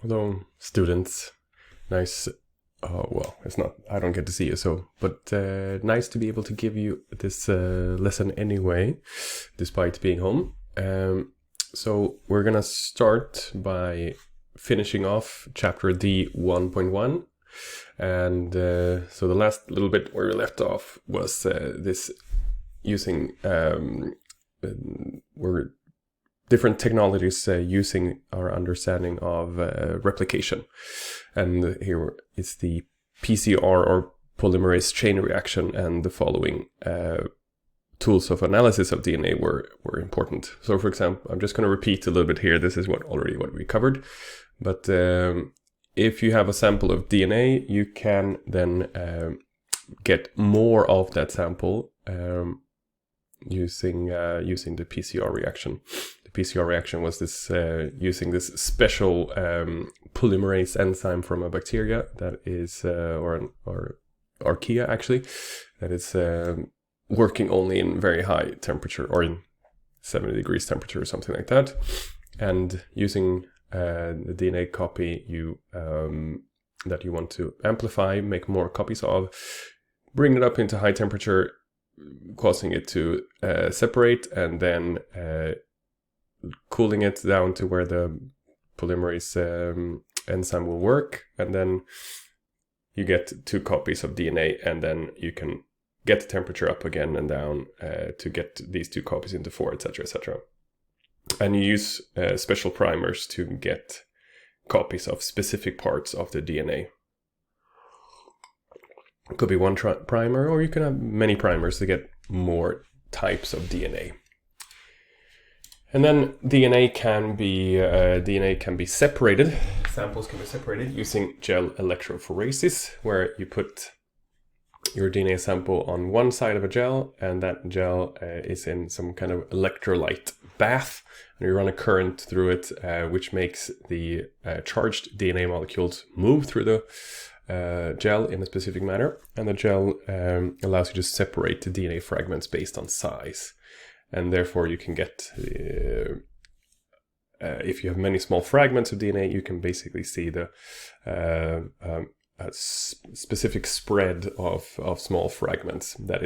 Hello, students. Nice. Well, it's not. I don't get to see you, but nice to be able to give you this lesson anyway, despite being home. So we're gonna start by finishing off chapter D 1.1, and so the last little bit where we left off was this using we're different technologies using our understanding of replication. And here is the PCR or polymerase chain reaction, and the following tools of analysis of DNA were important. So for example, I'm just going to repeat a little bit here. This is what we covered. But if you have a sample of DNA, you can then get more of that sample using the PCR reaction. The PCR reaction was this using this special polymerase enzyme from a bacteria that is, or archaea actually, that is working only in very high temperature, or in 70 degrees temperature or something like that. And using the DNA copy that you want to amplify, make more copies of, bring it up into high temperature, causing it to separate, and then cooling it down to where the polymerase enzyme will work, and then you get 2 copies of DNA, and then you can get the temperature up again and down to get these 2 copies into 4, etc., etc. And you use special primers to get copies of specific parts of the DNA. It could be one primer, or you can have many primers to get more types of DNA. And then DNA can be separated. Samples can be separated using gel electrophoresis, where you put your DNA sample on one side of a gel, and that gel is in some kind of electrolyte bath, and you run a current through it, which makes the charged DNA molecules move through the gel in a specific manner, and the gel allows you to separate the DNA fragments based on size. And therefore you can get, if you have many small fragments of DNA, you can basically see the specific spread of small fragments that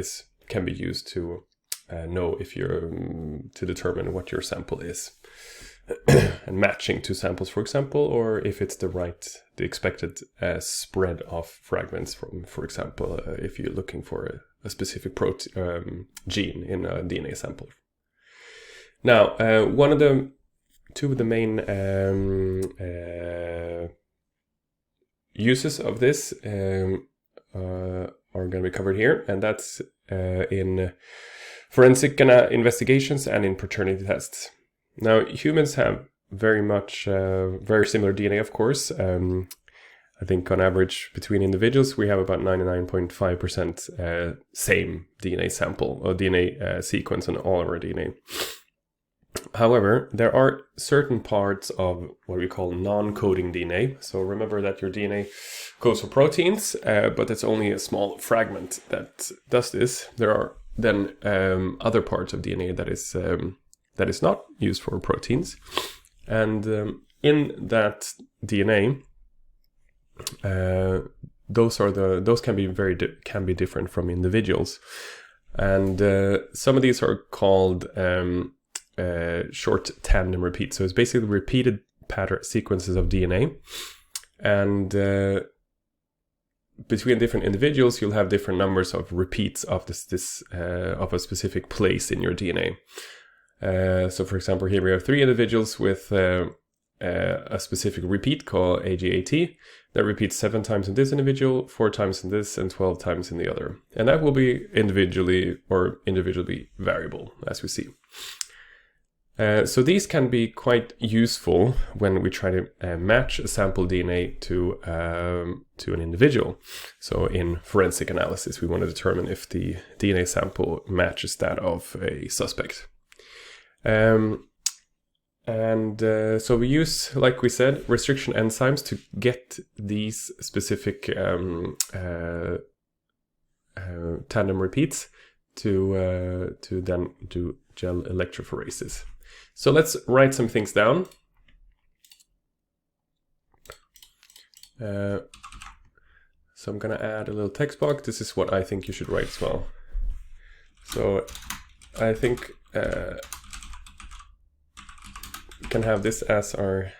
can be used to know if to determine what your sample is. And matching 2 samples, for example, or if it's the expected spread of fragments from, for example, if you're looking for a specific gene in a DNA sample. Now, 2 of the main uses of this are going to be covered here, and that's in forensic investigations and in paternity tests. Now, humans have very similar DNA, of course. I think on average between individuals, we have about 99.5% same DNA sample or DNA sequence on all of our DNA. However, there are certain parts of what we call non-coding DNA. So remember that your DNA codes for proteins, but it's only a small fragment that does this. There are then other parts of DNA that is not used for proteins, and in that DNA, those can be different from individuals, and some of these are called short tandem repeats. So it's basically repeated pattern sequences of DNA, and between different individuals, you'll have different numbers of repeats of of a specific place in your DNA. So for example, here we have 3 individuals with a specific repeat called AGAT that repeats 7 times in this individual, 4 times in this, and 12 times in the other. And that will be individually variable, as we see. So these can be quite useful when we try to match a sample DNA to an individual. So in forensic analysis, we want to determine if the DNA sample matches that of a suspect. So we use, like we said, restriction enzymes to get these specific tandem repeats to then do gel electrophoresis. So let's write some things down. So I'm gonna add a little text box. This is what I think you should write as well. So I think we can have this as our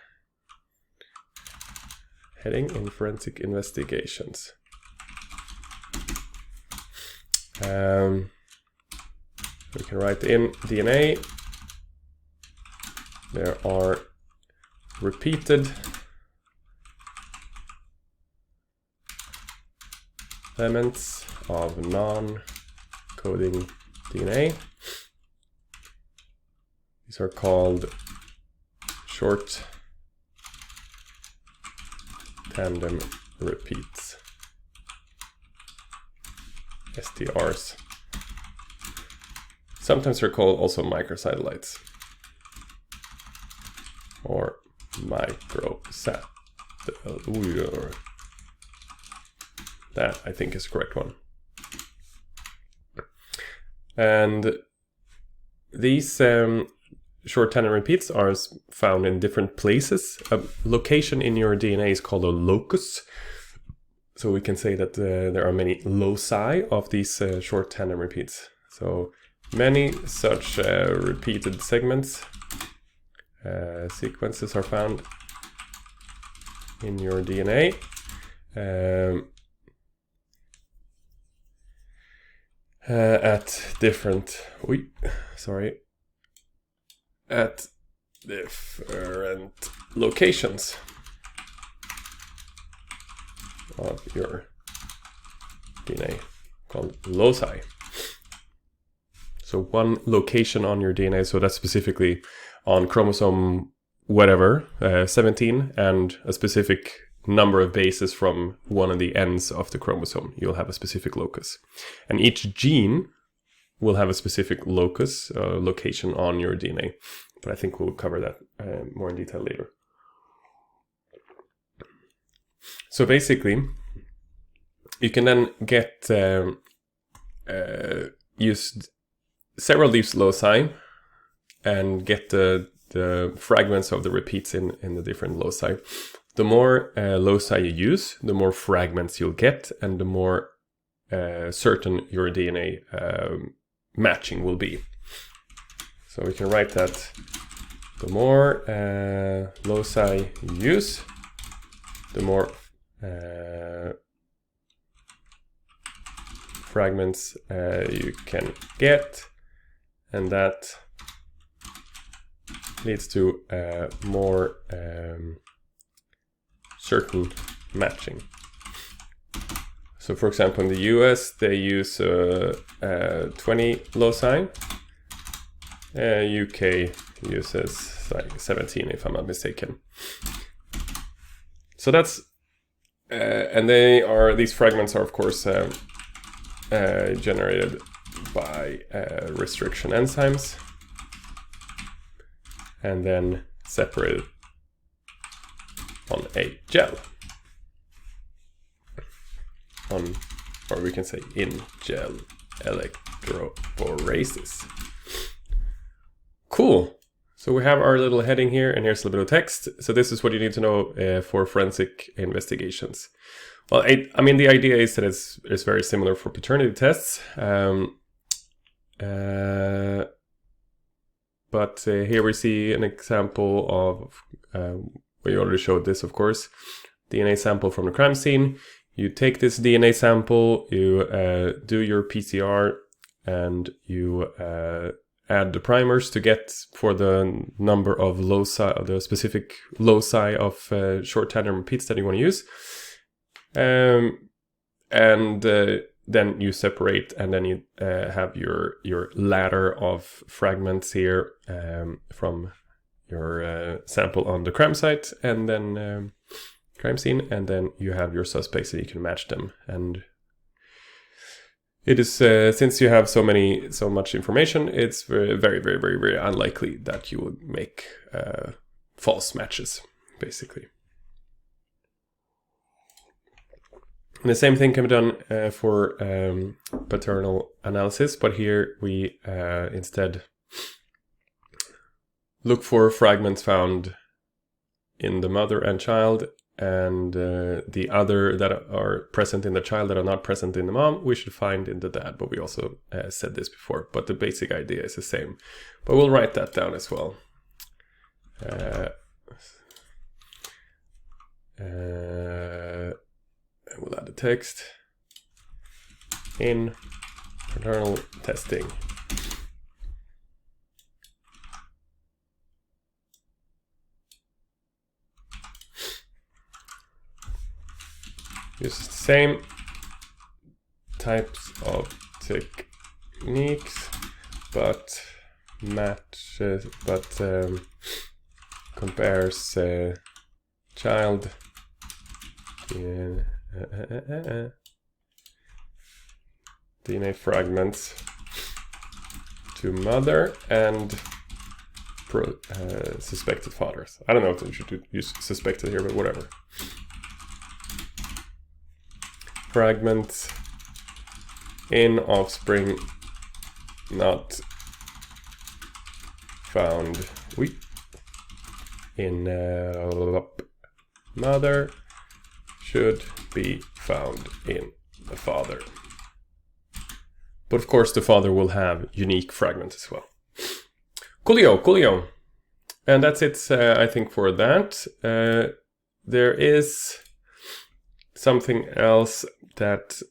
heading in forensic investigations. We can write in DNA. There are repeated elements of non-coding DNA. These are called short tandem repeats, STRs. Sometimes they're called also microsatellites or microsat. That I think is the correct one. And these short tandem repeats are found in different places. A location in your DNA is called a locus. So we can say that there are many loci of these short tandem repeats. So many such repeated segments, sequences are found in your DNA. At different locations of your DNA, called loci. So one location on your DNA, so that's specifically on chromosome whatever, 17, and a specific number of bases from one of the ends of the chromosome, you'll have a specific locus. And each gene will have a specific locus, location on your DNA. But I think we'll cover that more in detail later. So basically, you can then get use several of these loci and get the fragments of the repeats in the different loci. The more loci you use, the more fragments you'll get, and the more certain your DNA matching will be. So we can write that the more loci you use, the more fragments you can get, and that leads to more certain matching. So for example, in the US, they use 20 loci. UK uses like 17, if I'm not mistaken. So that's, and these fragments are of course generated by restriction enzymes and then separated on a gel, or we can say in gel electrophoresis. Cool. So we have our little heading here, and here's a little bit of text. So this is what you need to know for forensic investigations. Well, I mean, the idea is that it's very similar for paternity tests. But here we see an example of, we already showed this, of course, DNA sample from the crime scene. You take this DNA sample, you do your PCR, and you add the primers to get for the number of loci, the specific loci of short tandem repeats that you want to use. Then you separate, and then you have your ladder of fragments here from your sample on the crime site, and then crime scene, and then you have your suspects, and you can match them. And it is since you have so much information, it's very, very, very, very, very unlikely that you will make false matches, basically. And the same thing can be done for paternal analysis, but here we instead look for fragments found in the mother and child, and the other that are present in the child that are not present in the mom, we should find in the dad. But we also said this before, but the basic idea is the same. But we'll write that down as well. And we'll add the text in paternal testing. Use the same types of techniques, but matches, compares child DNA fragments to mother and suspected fathers. I don't know if we should use suspected here, but whatever. Fragments in offspring not found in mother should be found in the father. But of course the father will have unique fragments as well. Coolio. And that's it, I think, for that. There is something else that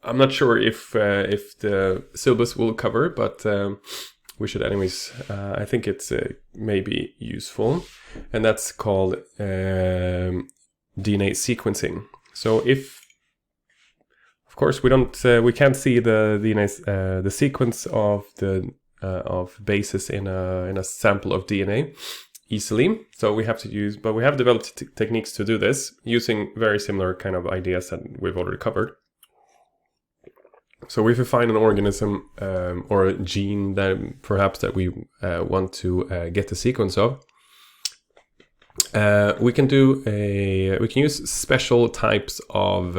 I'm not sure if the syllabus will cover, but we should anyways. I think it's maybe useful, and that's called DNA sequencing. So if, of course, we can't see the DNA, the sequence of the of bases in a sample of DNA easily. So we have to use, but we have developed techniques to do this using very similar kind of ideas that we've already covered. So if we find an organism or a gene that perhaps that we want to get the sequence of, we can use special types of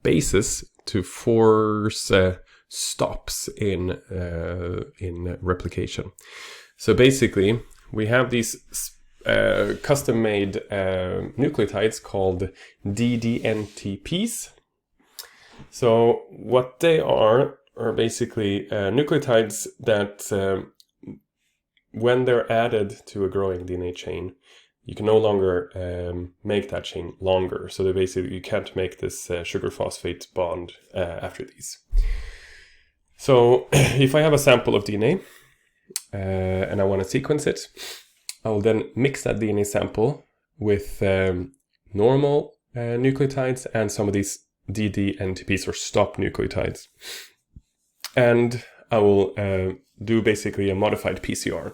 bases to force stops in replication. So basically, we have these custom-made nucleotides called DDNTPs. So what they are basically nucleotides that when they're added to a growing DNA chain, you can no longer make that chain longer. So they basically, you can't make this sugar phosphate bond after these. So if I have a sample of DNA and I want to sequence it, I will then mix that DNA sample with normal nucleotides and some of these DDNTPs or stop nucleotides. And I will do basically a modified PCR.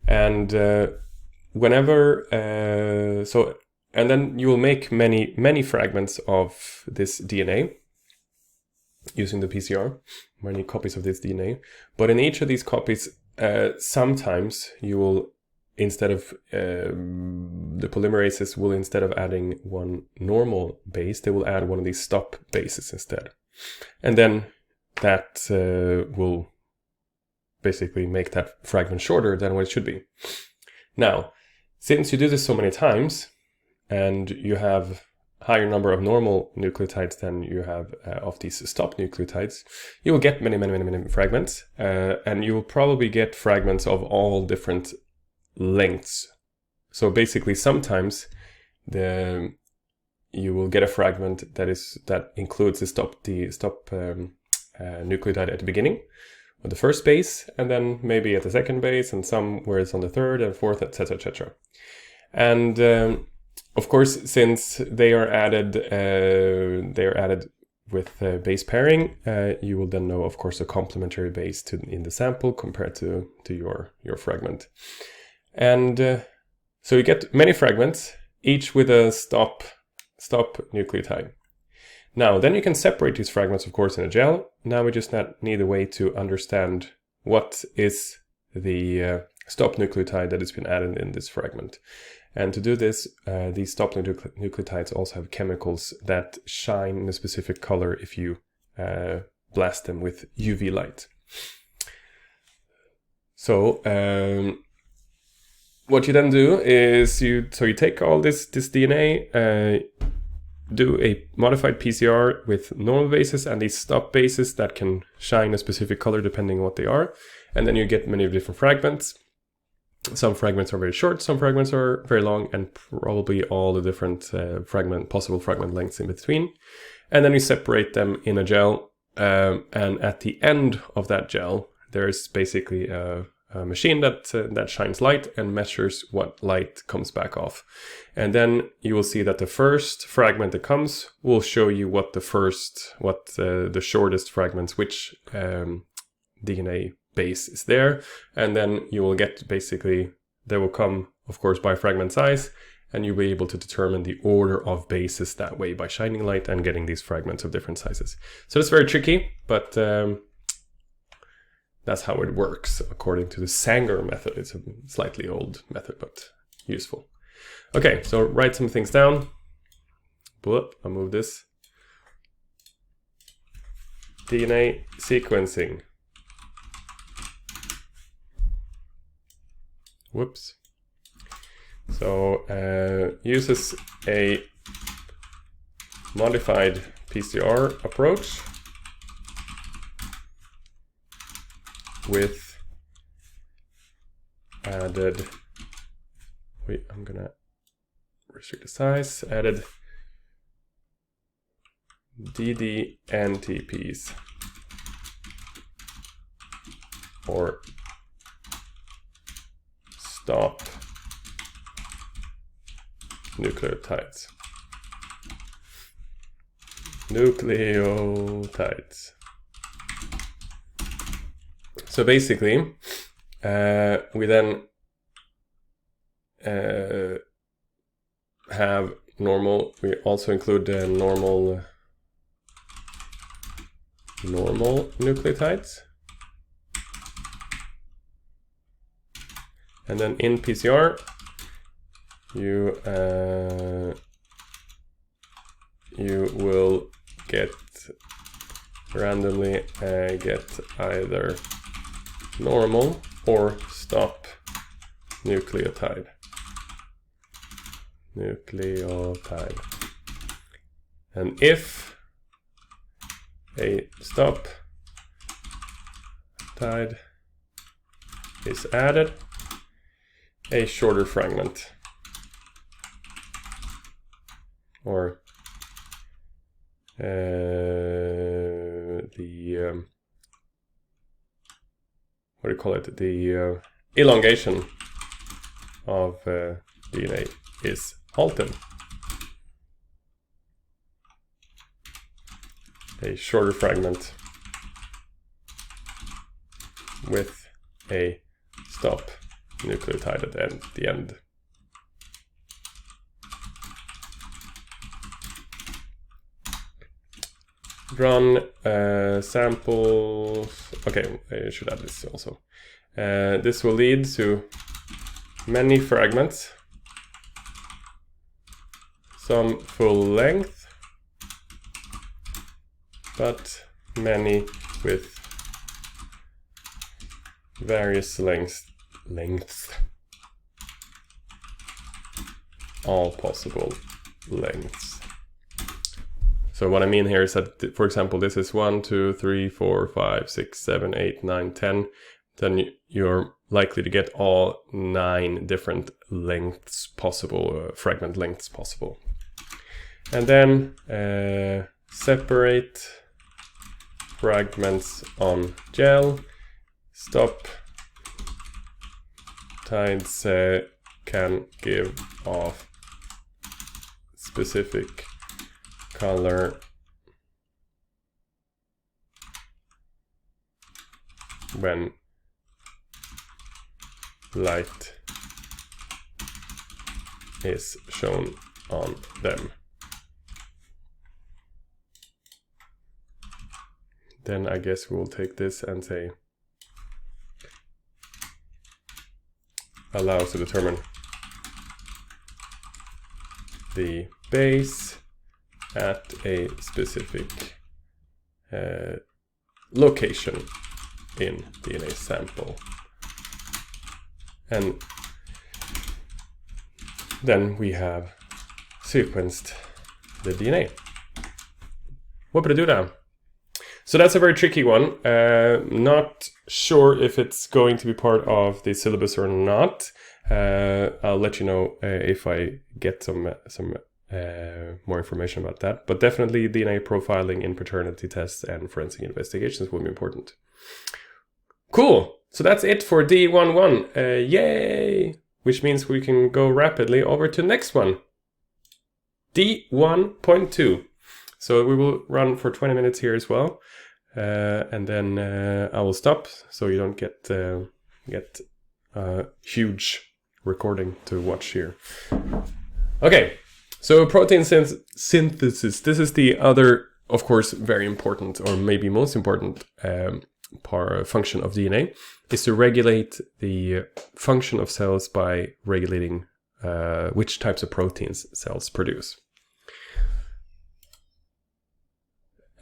And whenever, and then you will make many fragments of this DNA using the PCR, many copies of this DNA. But in each of these copies, sometimes you will, instead of the polymerases will, instead of adding one normal base, they will add one of these stop bases instead. And then that will basically make that fragment shorter than what it should be. Now, since you do this so many times and you have higher number of normal nucleotides than you have of these stop nucleotides, you will get many fragments, and you will probably get fragments of all different lengths. So basically, sometimes you will get a fragment that includes the stop nucleotide at the beginning of the first base, and then maybe at the second base, and some where it's on the third and fourth, etc., etc. And of course, since they are added with base pairing, you will then know, of course, a complementary base in the sample compared to your fragment. And so you get many fragments, each with a stop nucleotide. Now, then you can separate these fragments, of course, in a gel. Now we just need a way to understand what is the stop nucleotide that has been added in this fragment. And to do this, these stop nucleotides also have chemicals that shine in a specific color if you blast them with UV light. So what you then do is you take all this DNA, do a modified PCR with normal bases and these stop bases that can shine a specific color depending on what they are. And then you get many different fragments. Some fragments are very short, some fragments are very long, and probably all the different possible fragment lengths in between. And then you separate them in a gel. And at the end of that gel, there's basically a machine that shines light and measures what light comes back off. And then you will see that the first fragment that comes will show you what the shortest fragments, which DNA base is there. And then you will get basically, they will come, of course, by fragment size, and you'll be able to determine the order of bases that way by shining light and getting these fragments of different sizes. So it's very tricky, but that's how it works according to the Sanger method. It's a slightly old method, but useful. Okay, so write some things down. I'll move this. DNA sequencing. Whoops. So uses a modified PCR approach with added, I'm gonna restrict the size, added DDNTPs or stop nucleotides. So basically, we then have normal. We also include the normal nucleotides, and then in PCR, you will get randomly get either normal or stop nucleotide. And if a stop tide is added, a shorter fragment, or what do you call it? The elongation of DNA is halted. A shorter fragment with a stop nucleotide at the end. Run samples. Okay, I should add this also. This will lead to many fragments, some full length, but many with various lengths, all possible lengths. So what I mean here is that, for example, this is 1, 2, 3, 4, 5, 6, 7, 8, 9, 10. Then you're likely to get all 9 different lengths possible, fragment lengths possible. And then separate fragments on gel. Stop tides can give off specific color when light is shown on them. Then I guess we will take this and say allows to determine the base at a specific location in DNA sample. And then we have sequenced the DNA. What did I do now? So that's a very tricky one. Not sure if it's going to be part of the syllabus or not. I'll let you know if I get some more information about that. But definitely DNA profiling in paternity tests and forensic investigations will be important. Cool. So that's it for D11. Yay! Which means we can go rapidly over to the next one. D1.2. So we will run for 20 minutes here as well. And then I will stop so you don't get a huge recording to watch here. Okay, so protein synthesis. This is the other, of course, very important, or maybe most important function of DNA, is to regulate the function of cells by regulating which types of proteins cells produce.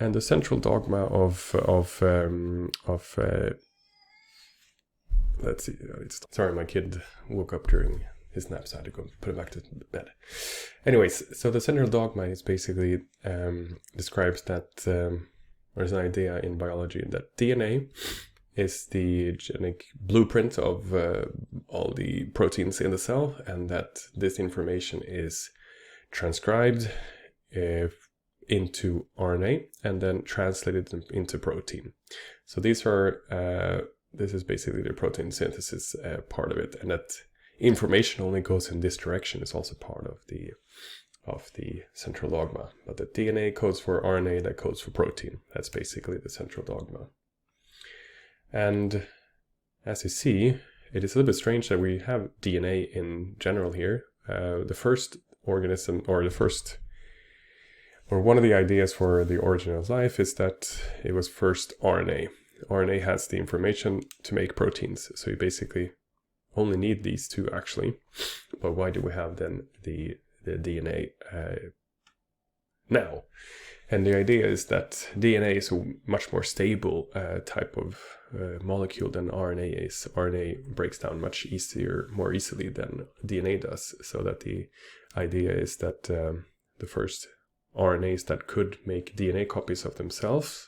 And the central dogma of let's see, sorry, my kid woke up during his nap, so I had to go put him back to bed. Anyways, so the central dogma is basically describes that there's an idea in biology that DNA is the genetic blueprint of all the proteins in the cell, and that this information is transcribed into RNA and then translated into protein. So these are this is basically the protein synthesis part of it, and that information only goes in this direction is also part of the central dogma. But the DNA codes for RNA, that codes for protein. That's basically the central dogma. And as you see, it is a little bit strange that we have DNA in general here. The first organism, or one of the ideas for the origin of life is that it was first RNA. RNA has the information to make proteins, so you basically only need these two actually. But why do we have then the DNA now? And the idea is that DNA is a much more stable type of molecule than RNA is. RNA breaks down much more easily than DNA does. So that the idea is that the first RNAs that could make DNA copies of themselves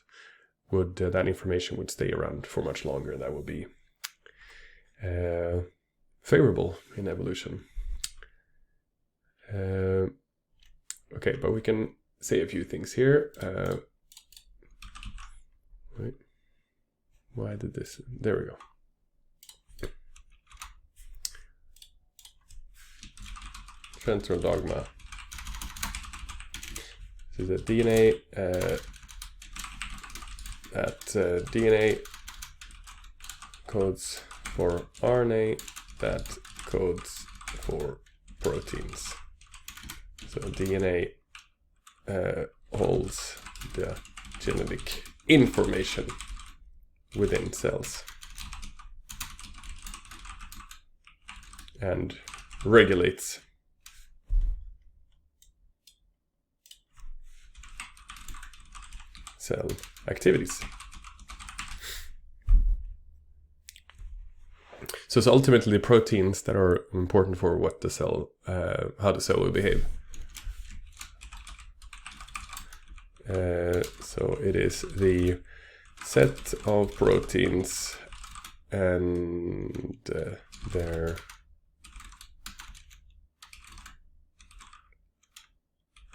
that information would stay around for much longer. That would be favorable in evolution. Okay, but we can say a few things here. Wait, why did this? There we go. Central dogma. This is a DNA DNA codes for RNA that codes for proteins. So DNA holds the genetic information within cells and regulates cell activities. So it's ultimately the proteins that are important for what the cell, how the cell will behave. So it is the set of proteins and their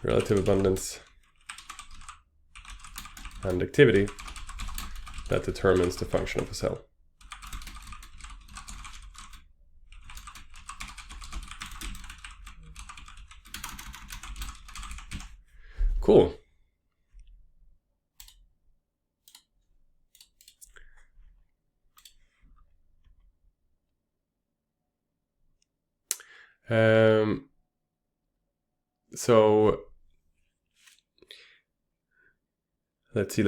relative abundance and activity that determines the function of a cell. Cool. So let's see.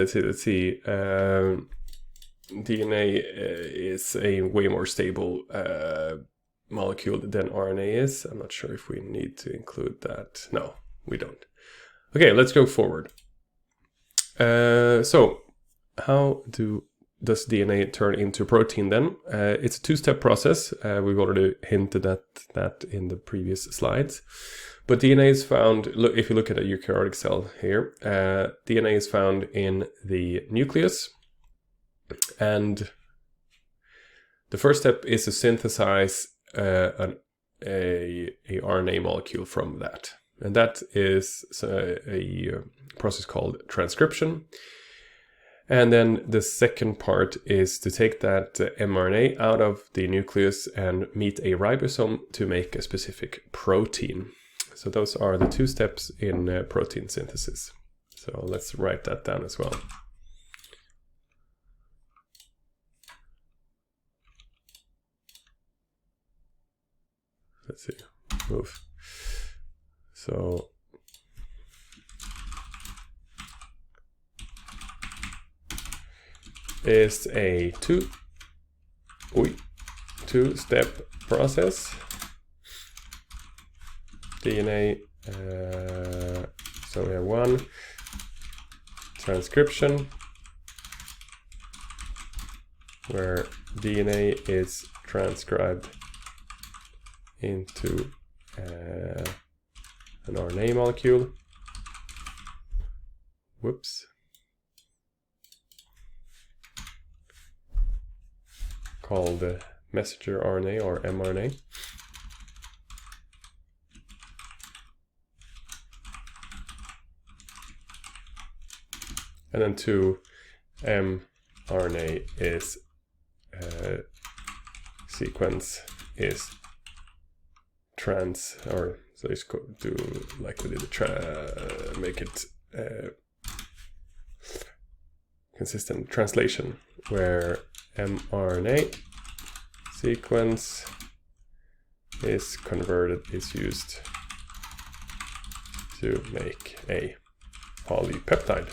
DNA is a way more stable molecule than RNA is. I'm not sure if we need to include that. No, we don't. Okay, let's go forward. So how do does DNA turn into protein then? It's a two-step process. We've already hinted at that in the previous slides. But DNA is found, if you look at a eukaryotic cell here, DNA is found in the nucleus. And the first step is to synthesize a RNA molecule from that. And that is a process called transcription. And then the second part is to take that mRNA out of the nucleus and meet a ribosome to make a specific protein. So those are the two steps in protein synthesis. So let's write that down as well. Let's see, move. So is a two-step process. DNA, so we have one, transcription, where DNA is transcribed into an RNA molecule. Whoops. Called messenger RNA or mRNA. And then two, mRNA is sequence is trans, or so it's do like we did make it consistent translation, where mRNA sequence is converted, is used to make a polypeptide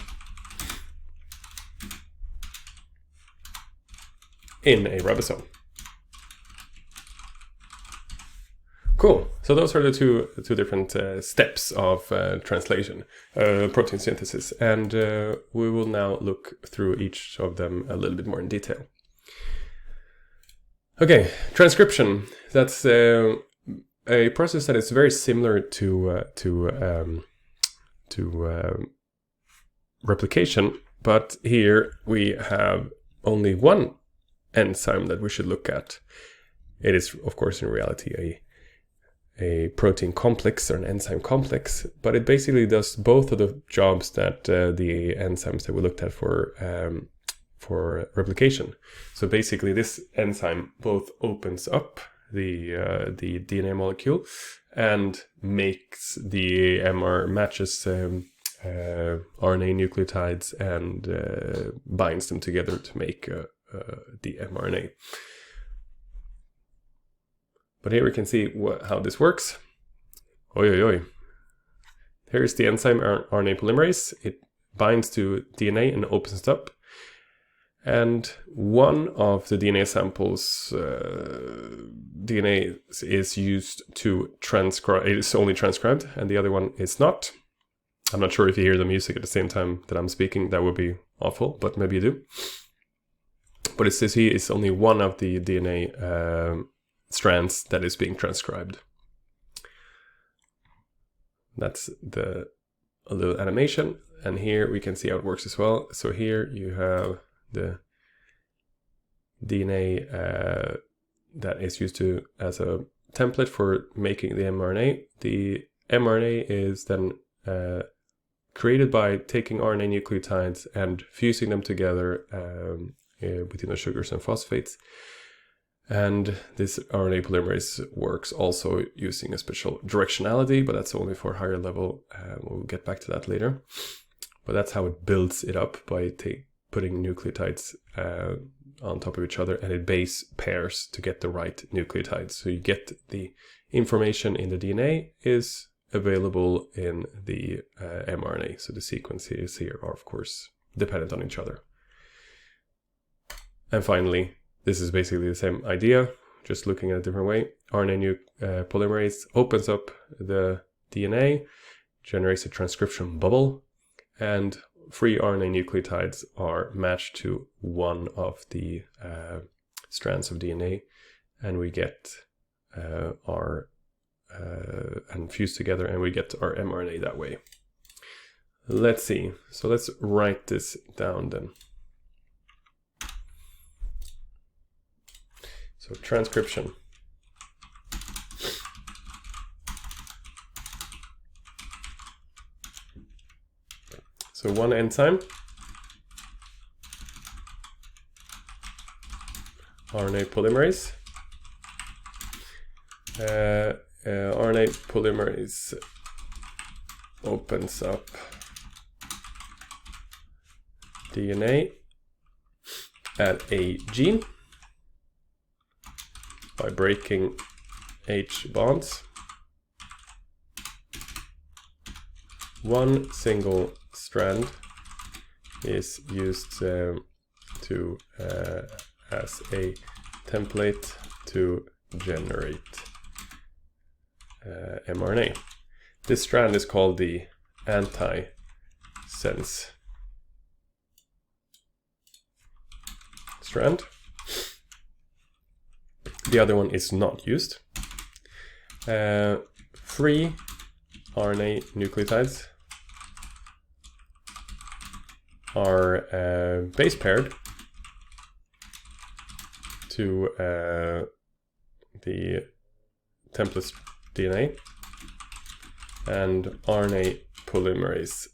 in a ribosome. Cool. So those are the two different steps of translation, protein synthesis, and we will now look through each of them a little bit more in detail. Okay, transcription. That's a process that is very similar to replication, but here we have only one enzyme that we should look at. It is, of course, in reality a protein complex or an enzyme complex, but it basically does both of the jobs that the enzymes that we looked at for replication. So basically, this enzyme both opens up the DNA molecule and makes the matches RNA nucleotides and binds them together to make the mRNA. But here we can see how this works. Here's the enzyme RNA polymerase. It binds to DNA and opens it up. And one of the DNA samples, DNA is used to transcribe, it is only transcribed, and the other one is not. I'm not sure if you hear the music at the same time that I'm speaking. That would be awful, but maybe you do. But it says here it's only one of the DNA strands that is being transcribed. That's a little animation, and here we can see how it works as well. So here you have the DNA that is used as a template for making the mRNA. The mRNA is then created by taking RNA nucleotides and fusing them together within the sugars and phosphates. And this RNA polymerase works also using a special directionality, but that's only for higher level. We'll get back to that later. But that's how it builds it up, by putting nucleotides on top of each other, and it base pairs to get the right nucleotides. So you get the information in the DNA is available in the mRNA. So the sequences here are, of course, dependent on each other. And finally, this is basically the same idea, just looking at a different way. RNA polymerase opens up the DNA, generates a transcription bubble, and free RNA nucleotides are matched to one of the strands of DNA, and we get and fuse together, and we get our mRNA that way. Let's see. So let's write this down then. So transcription. So one enzyme, RNA polymerase. RNA polymerase opens up DNA at a gene by breaking H bonds. One single strand is used as a template to generate mRNA. This strand is called the antisense strand. The other one is not used. Free RNA nucleotides are base paired to the template DNA, and RNA polymerase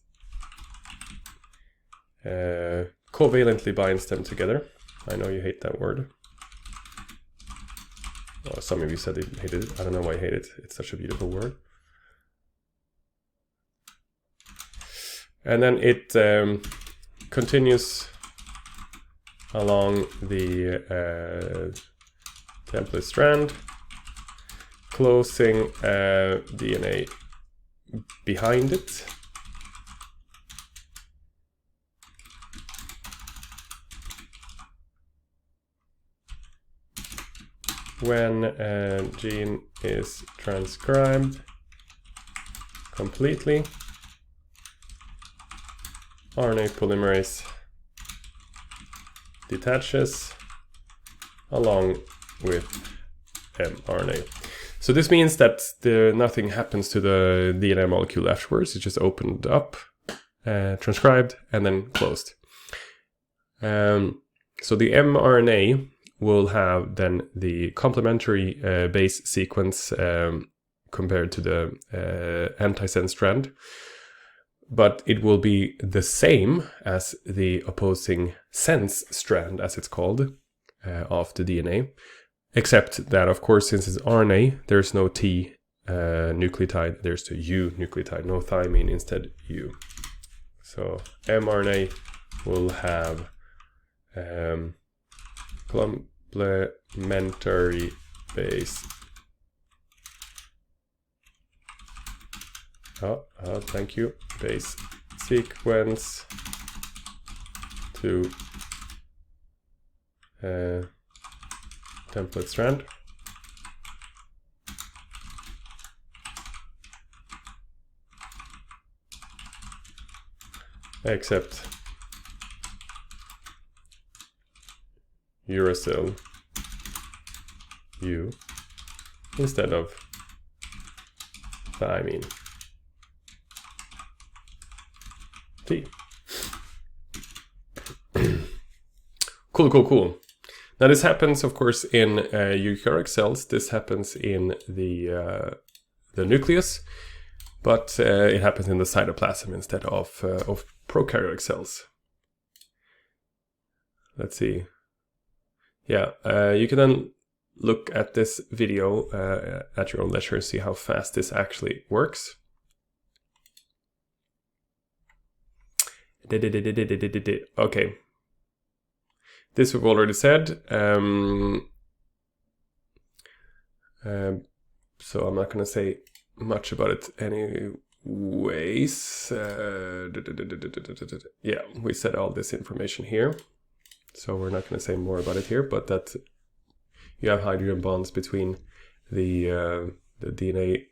covalently binds them together. I know you hate that word. Well, some of you said you hated it. I don't know why you hate it. It's such a beautiful word. And then it continues along the template strand, closing DNA behind it. When a gene is transcribed completely, RNA polymerase detaches along with mRNA. So this means that nothing happens to the DNA molecule afterwards. It's just opened up, transcribed, and then closed. So the mRNA will have then the complementary base sequence compared to the antisense strand, but it will be the same as the opposing sense strand, as it's called, of the DNA, except that, of course, since it's RNA, there's no T nucleotide, there's the U nucleotide, no thymine, instead U. So mRNA will have complementary base. Thank you. Base sequence to template strand. Except uracil U instead of thymine T. Cool. Now this happens, of course, in eukaryotic cells. This happens in the nucleus, but it happens in the cytoplasm instead of prokaryotic cells. Let's see. Yeah, you can then look at this video at your own leisure and see how fast this actually works. Okay. This we've already said. So I'm not going to say much about it anyways. Yeah, we said all this information here. So we're not going to say more about it here, but that you have hydrogen bonds between the the DNA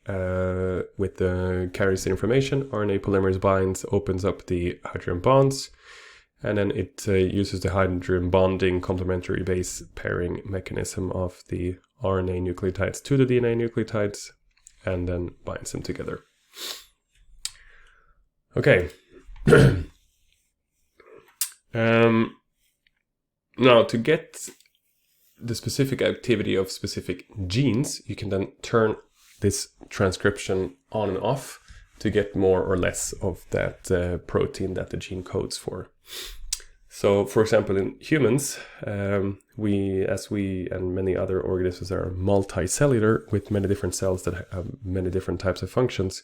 with the carries the information. RNA polymerase binds, opens up the hydrogen bonds, and then it uses the hydrogen bonding complementary base pairing mechanism of the RNA nucleotides to the DNA nucleotides, and then binds them together. Okay. Now, to get the specific activity of specific genes, you can then turn this transcription on and off to get more or less of that protein that the gene codes for. So, for example, in humans, we and many other organisms are multicellular with many different cells that have many different types of functions.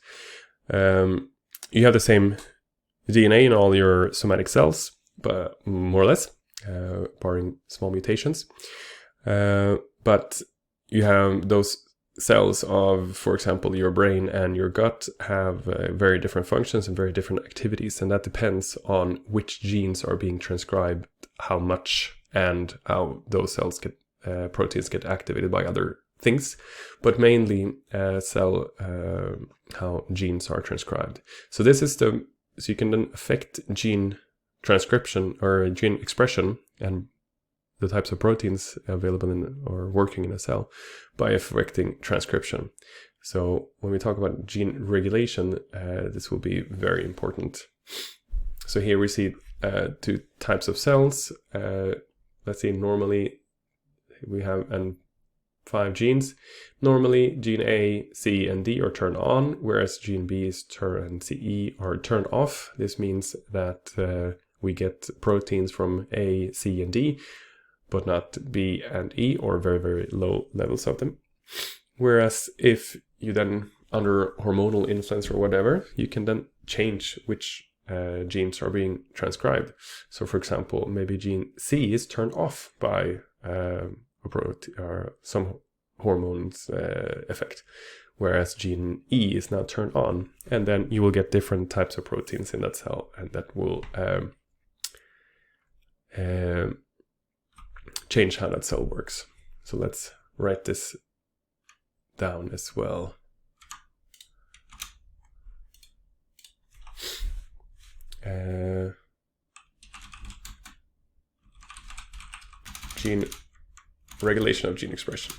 You have the same DNA in all your somatic cells, but more or less, barring small mutations. But you have those cells of, for example, your brain and your gut have very different functions and very different activities, and that depends on which genes are being transcribed, how much, and how those cells get proteins get activated by other things, but mainly how genes are transcribed. So this is so you can then affect gene transcription or gene expression and the types of proteins available in or working in a cell by affecting transcription. So when we talk about gene regulation, this will be very important. So here we see two types of cells. Let's see, normally we have 5 genes. Normally gene A, C, and D are turned on, whereas gene B and CE are turned off. This means that we get proteins from A, C, and D, but not B and E, or very, very low levels of them. Whereas if you then, under hormonal influence or whatever, you can then change which genes are being transcribed. So for example, maybe gene C is turned off by some hormones effect, whereas gene E is now turned on, and then you will get different types of proteins in that cell, and that will change how that cell works. So let's write this down as well. Gene regulation of gene expression.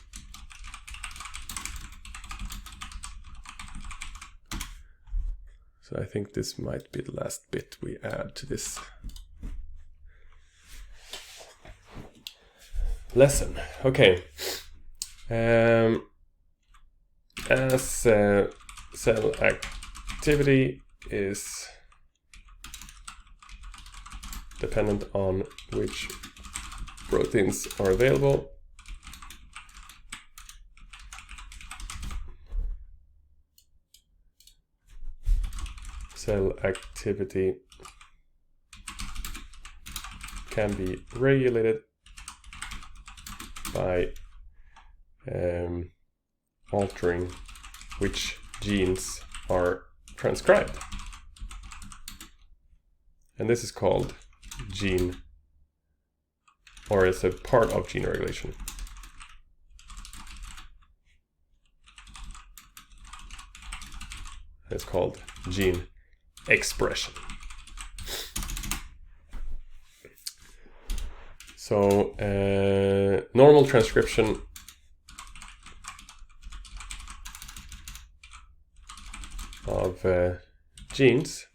So I think this might be the last bit we add to this lesson. Okay. As cell activity is dependent on which proteins are available, cell activity can be regulated by altering which genes are transcribed. And this is called gene, or it's a part of gene regulation. It's called gene expression. So normal transcription of genes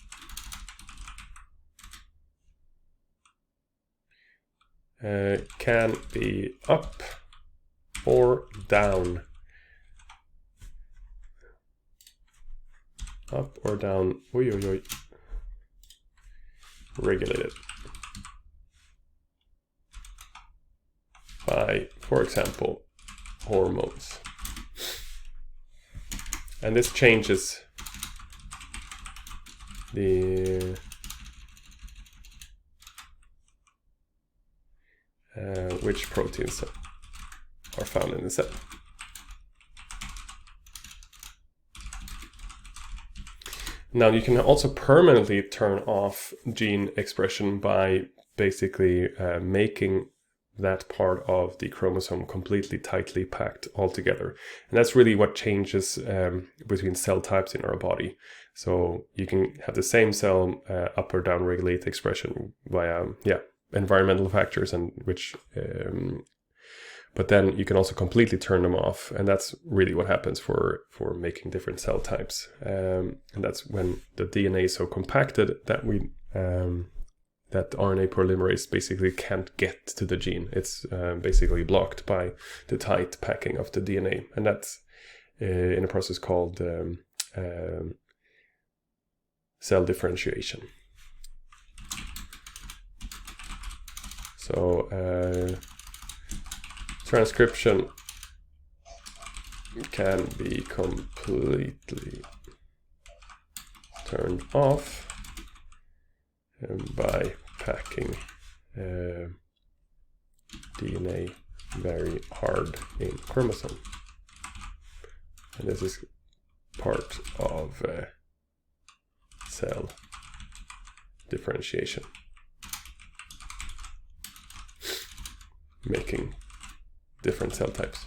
can be up or down. Up or down, regulated by, for example, hormones. And this changes the which proteins are found in the cell. Now you can also permanently turn off gene expression by basically making that part of the chromosome completely tightly packed all together. And that's really what changes between cell types in our body. So you can have the same cell up or down regulate expression via environmental factors, and which but then you can also completely turn them off, and that's really what happens for making different cell types. And that's when the DNA is so compacted that that RNA polymerase basically can't get to the gene. It's basically blocked by the tight packing of the DNA, and that's in a process called cell differentiation. So transcription can be completely turned off by packing DNA very hard in chromosome. And this is part of cell differentiation, making different cell types.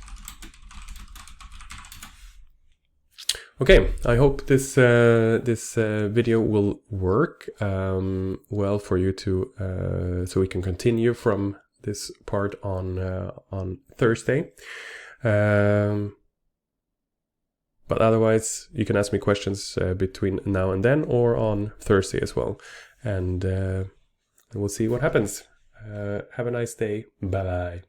Okay, I hope this video will work well for you to so we can continue from this part on Thursday. But otherwise, you can ask me questions between now and then, or on Thursday as well, and we'll see what happens. Have a nice day. Bye bye.